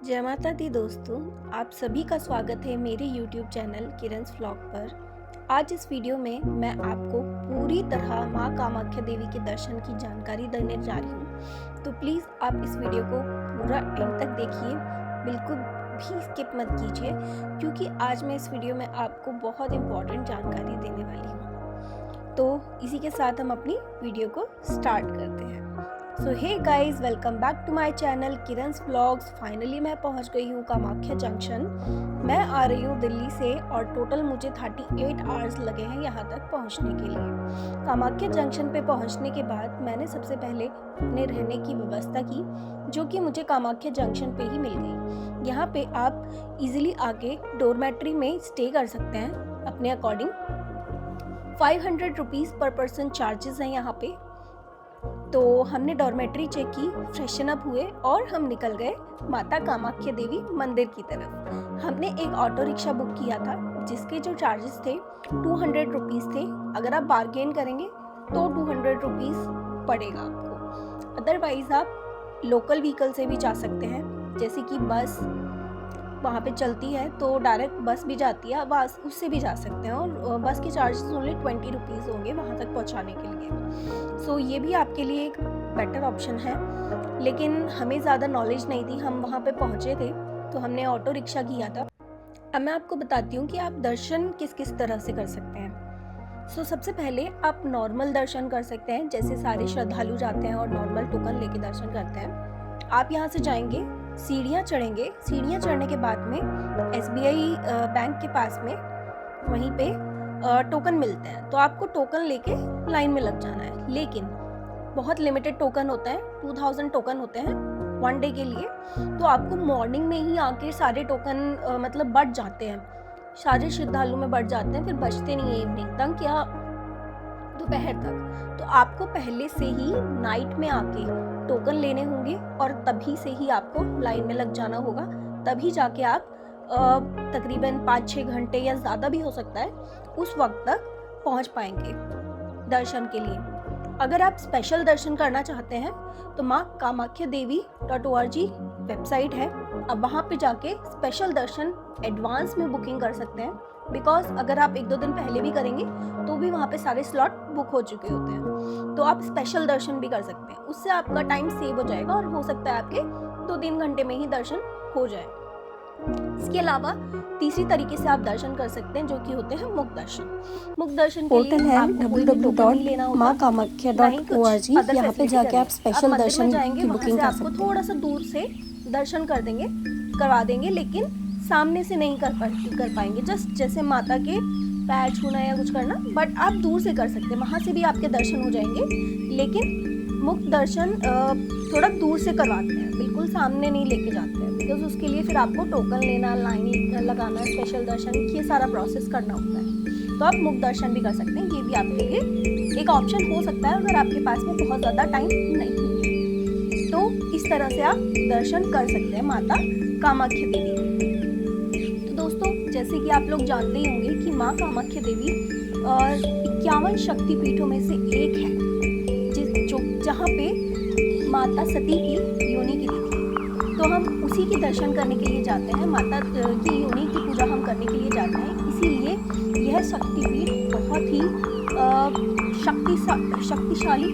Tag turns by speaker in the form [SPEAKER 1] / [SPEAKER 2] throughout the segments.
[SPEAKER 1] जय माता दी दोस्तों, आप सभी का स्वागत है मेरे YouTube चैनल किरण's व्लॉग पर। आज इस वीडियो में मैं आपको पूरी तरह माँ कामाख्या देवी के दर्शन की जानकारी देने जा रही हूँ। तो प्लीज़ आप इस वीडियो को पूरा एंड तक देखिए, बिल्कुल भी स्किप मत कीजिए, क्योंकि आज मैं इस वीडियो में आपको बहुत इम्पोर्टेंट जानकारी देने वाली हूँ। तो इसी के साथ हम अपनी वीडियो को स्टार्ट करते हैं। So hey guys, welcome back to my channel Kiran's vlogs. Finally मैं पहुंच गई हूँ कामाख्या जंक्शन। मैं आ रही हूँ दिल्ली से और टोटल मुझे 38 आवर्स लगे हैं यहाँ तक पहुँचने के लिए। कामाख्या जंक्शन पे पहुँचने के बाद मैंने सबसे पहले अपने रहने की व्यवस्था की, जो कि मुझे कामाख्या जंक्शन पे ही मिल गई। यहाँ पे आप इजीली आके डोरमेट्री में स्टे कर सकते हैं अपने अकॉर्डिंग। 500 रुपीज़ पर पर्सन चार्जेस हैं यहाँ पे। तो हमने डॉर्मेट्री चेक की, फ्रेशन अप हुए और हम निकल गए माता कामाख्या देवी मंदिर की तरफ। हमने एक ऑटो रिक्शा बुक किया था, जिसके जो चार्जेस थे 200 रुपीज़ थे। अगर आप बार्गेन करेंगे तो 200 रुपीज़ पड़ेगा आपको। अदरवाइज़ आप लोकल व्हीकल से भी जा सकते हैं, जैसे कि बस वहाँ पे चलती है तो डायरेक्ट बस भी जाती है, बस उससे भी जा सकते हैं। और बस के चार्जेस ओनली 20 रुपीज़ होंगे वहाँ तक पहुँचाने के लिए। सो ये भी आपके लिए एक बेटर ऑप्शन है, लेकिन हमें ज़्यादा नॉलेज नहीं थी। हम वहाँ पे पहुँचे थे तो हमने ऑटो रिक्शा किया था। अब मैं आपको बताती हूँ कि आप दर्शन किस किस तरह से कर सकते हैं। सो सबसे पहले आप नॉर्मल दर्शन कर सकते हैं, जैसे सारे श्रद्धालु जाते हैं और नॉर्मल टोकन लेके दर्शन करते हैं। आप यहाँ से जाएंगे, सीढ़ियाँ चढ़ेंगे। सीढ़ियाँ चढ़ने के बाद में SBI बैंक के पास में वहीं पे टोकन मिलते हैं, तो आपको टोकन लेके लाइन में लग जाना है। लेकिन बहुत लिमिटेड टोकन होता है, 2000 टोकन होते हैं 1 डे के लिए। तो आपको मॉर्निंग में ही आके सारे टोकन मतलब बढ़ जाते हैं, सारे श्रद्धालु में बढ़ जाते हैं, फिर बचते नहीं है इवनिंग तक या दोपहर तक। तो आपको पहले से ही नाइट में आके टोकन लेने होंगे और तभी से ही आपको लाइन में लग जाना होगा। तभी जाके आप तकरीबन 5-6 घंटे या ज़्यादा भी हो सकता है उस वक्त तक पहुंच पाएंगे दर्शन के लिए। अगर आप स्पेशल दर्शन करना चाहते हैं तो माँ कामाख्या देवी.org वेबसाइट है। अब वहाँ पे जाके स्पेशल दर्शन एडवांस में बुकिंग कर सकते हैं, बिकॉज अगर आप 1-2 दिन पहले भी करेंगे तो भी वहाँ पे सारे स्लॉट बुक हो चुके होते हैं। तो आप स्पेशल दर्शन भी कर सकते हैं, उससे आपका टाइम सेव हो जाएगा और हो सकता है आपके 2-3 घंटे में ही दर्शन हो जाए। इसके अलावा तीसरी तरीके से आप दर्शन कर सकते हैं, जो कि होते हैं मुख दर्शन। मुख दर्शन के लिए
[SPEAKER 2] है
[SPEAKER 1] आपको कोई भी टोकन नहीं लेना होगा,
[SPEAKER 2] www.maakaamakhya.org। यहाँ पे जाके आप स्पेशल दर्शन की बुकिंग कर
[SPEAKER 1] आपको
[SPEAKER 2] सकते हैं।
[SPEAKER 1] थोड़ा सा दूर से दर्शन करवा देंगे, लेकिन सामने से नहीं कर पाएंगे। जस्ट जैसे माता के पैर छूना या कुछ करना, बट आप दूर से कर सकते हैं, वहाँ से भी आपके दर्शन हो जाएंगे। लेकिन मुख दर्शन थोड़ा दूर से करवाते हैं, बिल्कुल सामने नहीं लेके जाते हैं, बिकॉज उसके लिए फिर आपको टोकन लेना, लाइन लगाना, स्पेशल दर्शन, ये सारा प्रोसेस करना होता है। तो आप मुख दर्शन भी कर सकते हैं, ये भी आपके लिए एक ऑप्शन हो सकता है अगर आपके पास में बहुत ज़्यादा टाइम नहीं है। तो इस तरह से आप दर्शन कर सकते हैं माता कामाख्या देवी के। तो दोस्तों, जैसे कि आप लोग जानते ही होंगे कि माँ कामाख्या देवी 51 शक्तिपीठों में से एक है, जहाँ पे माता सती की योनि की थी। तो हम उसी की दर्शन करने के लिए जाते हैं, माता की योनि की पूजा हम करने के लिए जाते हैं। इसीलिए यह शक्तिपीठ बहुत ही शक्तिशाली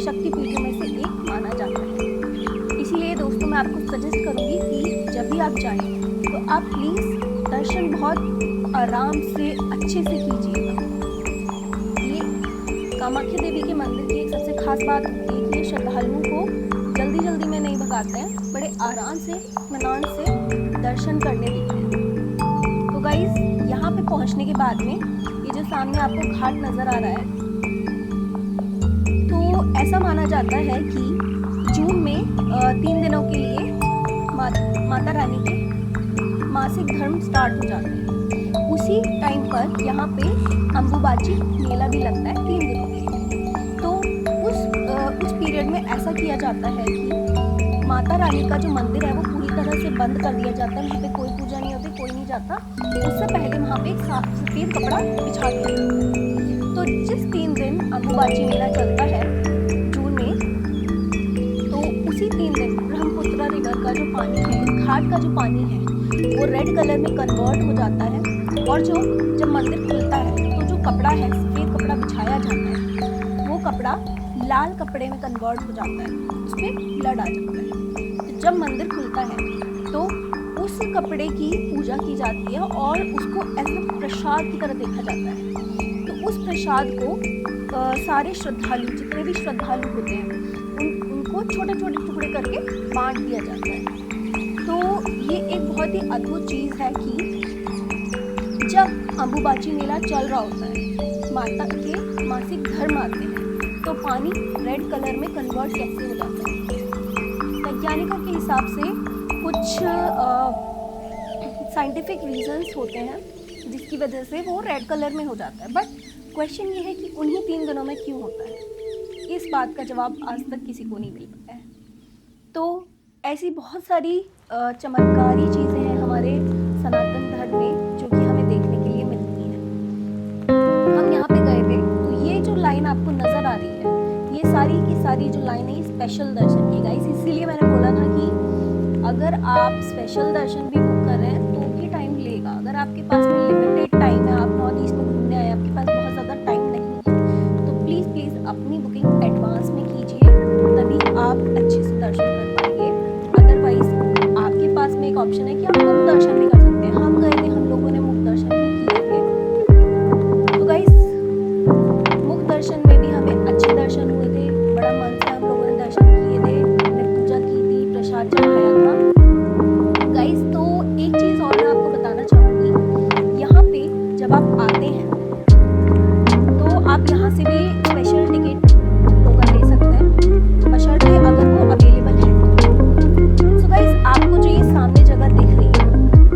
[SPEAKER 1] शक्तिपीठों में से एक माना जाता है। इसीलिए दोस्तों, मैं आपको सजेस्ट करूँगी कि जब भी आप जाएं तो आप प्लीज़ दर्शन बहुत आराम से अच्छे से कीजिएगा। ये कामाख्या देवी के मंदिर की एक सबसे खास बात होती है कि ये श्रद्धालुओं को जल्दी में नहीं भगाते हैं, बड़े आराम से इत्मीनान से दर्शन करने देते हैं। तो गाइस, यहाँ पे पहुँचने के बाद में ये जो सामने आपको घाट नज़र आ रहा है, तो ऐसा माना जाता है कि जून में 3 दिनों के लिए माता रानी के मासिक धर्म स्टार्ट हो जाते हैं। उसी टाइम पर यहाँ पे अम्बुबाची मेला भी लगता है 3 दिनों के लिए। तो उस पीरियड में ऐसा किया जाता है कि माता रानी का जो मंदिर है वो पूरी तरह से बंद कर दिया जाता है। वहाँ पे कोई पूजा नहीं होती, कोई नहीं जाता। उससे पहले वहाँ पे एक सफ़ेद कपड़ा बिछा दिया जाता है। तो जिस 3 दिन अम्बुबाची मेला चलता है जून में, तो उसी 3 दिन ब्रह्मपुत्र रिवर का जो पानी है घाट का जो पानी है वो रेड कलर में कन्वर्ट हो जाता है, और जब मंदिर खुलता है तो जो कपड़ा है, सफ़ेद कपड़ा बिछाया जाता है, वो कपड़ा लाल कपड़े में कन्वर्ट हो जाता है, उस पर ब्लड आ जाता है। तो जब मंदिर खुलता है तो उस कपड़े की पूजा की जाती है और उसको ऐसे प्रसाद की तरह देखा जाता है। तो उस प्रसाद को सारे श्रद्धालु, जितने भी श्रद्धालु होते हैं, उनको छोटे छोटे टुकड़े करके बांट दिया जाता है। तो ये एक बहुत ही अद्भुत चीज़ है कि जब अंबुबाची मेला चल रहा होता है, माता के मासिक धर्म आते हैं, तो पानी रेड कलर में कन्वर्ट कैसे हो जाता है? वैज्ञानिकों के हिसाब से कुछ साइंटिफिक रीजंस होते हैं जिसकी वजह से वो रेड कलर में हो जाता है। बट क्वेश्चन ये है कि उन्हीं 3 दिनों में क्यों होता है? इस बात का जवाब आज तक किसी को नहीं मिल पाया है। तो ऐसी बहुत सारी चमत्कारी चीज़ें हैं हमारे सनातन धर्म में जो कि हमें देखने के लिए मिलती हैं। हम यहाँ पे गए थे तो ये जो लाइन आपको नज़र आ रही है, ये सारी की सारी जो लाइन है स्पेशल दर्शन की गाइस। इसीलिए मैंने बोला था कि अगर आप स्पेशल दर्शन भी बुक कर रहे हैं तो भी टाइम लेगा। अगर आपके पास में लिमिटेड टाइम है, आप नॉर्थ ईस्ट में घूमने आए, आपके पास बहुत ज़्यादा टाइम नहीं है, तो प्लीज़ अपनी बुकिंग एडवांस में कीजिए, तभी आप अच्छे से दर्शन कर पाएंगे। अदरवाइज आपके पास में एक ऑप्शन है कि आप मुक्त दर्शन भी कर सकते हैं। हम गए थे, हम लोगों ने मुक्त दर्शन भी किए थे। तो गाइस मुक्त दर्शन में भी हमें अच्छे दर्शन हुए थे, बड़ा मन से हम लोगों ने दर्शन किए थे, हमने पूजा की थी, प्रसाद चढ़ाया था। गाइस तो एक चीज़ और मैं आपको बताना चाहूँगी, यहाँ पे जब आप आते हैं तो आप यहाँ से भी स्पेशल टिकट टोकन ले सकते हैं, बशर्ते अगर वो अवेलेबल है। सो गाइस आपको जो ये सामने जगह दिख रही है,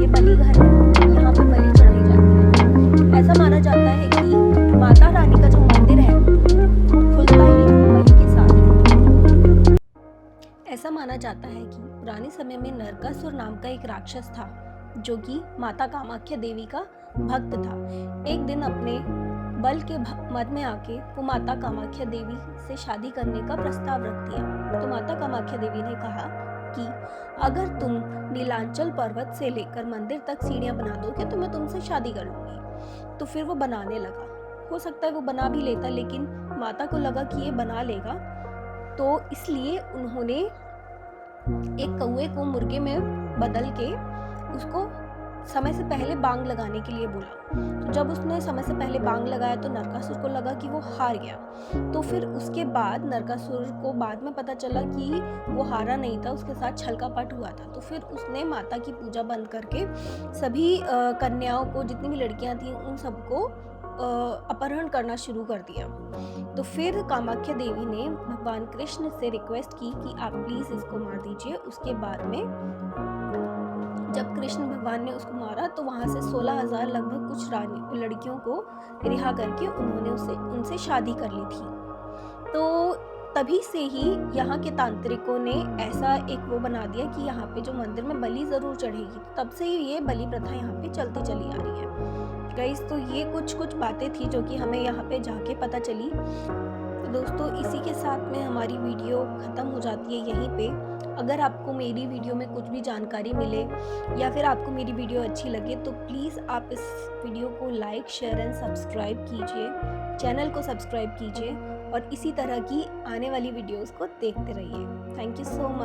[SPEAKER 1] ये बलि घर है, यहाँ पे बलि चढ़ाई जाती है। ऐसा माना जाता है कि माता रानी का जो मंदिर है वो खुलता ही बलि के साथ है। ऐसा माना जाता है कि पुराने समय में नरकासुर नाम का एक राक्षस था जो कि माता कामाख्या देवी का भक्त था। एक दिन अपने बल के मद में आके वो माता कामाख्या देवी से शादी करने का प्रस्ताव रख दिया। तो माता कामाख्या देवी ने कहा कि अगर तुम नीलांचल पर्वत से लेकर मंदिर तक सीढ़ियां बना दोगे तो मैं तुमसे शादी कर लूंगी। तो फिर वो बनाने लगा। हो सकता है वो बना भी लेता, लेकिन माता को लगा कि ये बना लेगा, तो इसलिए उन्होंने एक कौवे को मुर्गे में बदल के उसको समय से पहले बांग लगाने के लिए बोला। तो जब उसने समय से पहले बांग लगाया तो नरकासुर को लगा कि वो हार गया। तो फिर उसके बाद नरकासुर को बाद में पता चला कि वो हारा नहीं था, उसके साथ छल कपट हुआ था। तो फिर उसने माता की पूजा बंद करके सभी कन्याओं को, जितनी भी लड़कियां थीं, उन सबको अपहरण करना शुरू कर दिया। तो फिर कामाख्या देवी ने भगवान कृष्ण से रिक्वेस्ट की कि आप प्लीज़ इसको मार दीजिए। उसके बाद में जब कृष्ण भगवान ने उसको मारा तो वहाँ से 16,000 लगभग कुछ लड़कियों को रिहा करके उन्होंने उनसे शादी कर ली थी। तो तभी से ही यहाँ के तांत्रिकों ने ऐसा एक वो बना दिया कि यहाँ पे जो मंदिर में बलि ज़रूर चढ़ेगी। तब से ही ये बलि प्रथा यहाँ पे चलती चली आ रही है। गाइस तो ये कुछ बातें थी जो कि हमें यहाँ पे जाके पता चली। तो दोस्तों इसी के साथ में हमारी वीडियो ख़त्म हो जाती है यहीं पे। अगर आपको मेरी वीडियो में कुछ भी जानकारी मिले या फिर आपको मेरी वीडियो अच्छी लगे तो प्लीज़ आप इस वीडियो को लाइक, शेयर एंड सब्सक्राइब कीजिए, चैनल को सब्सक्राइब कीजिए और इसी तरह की आने वाली वीडियोस को देखते रहिए। Thank you so much.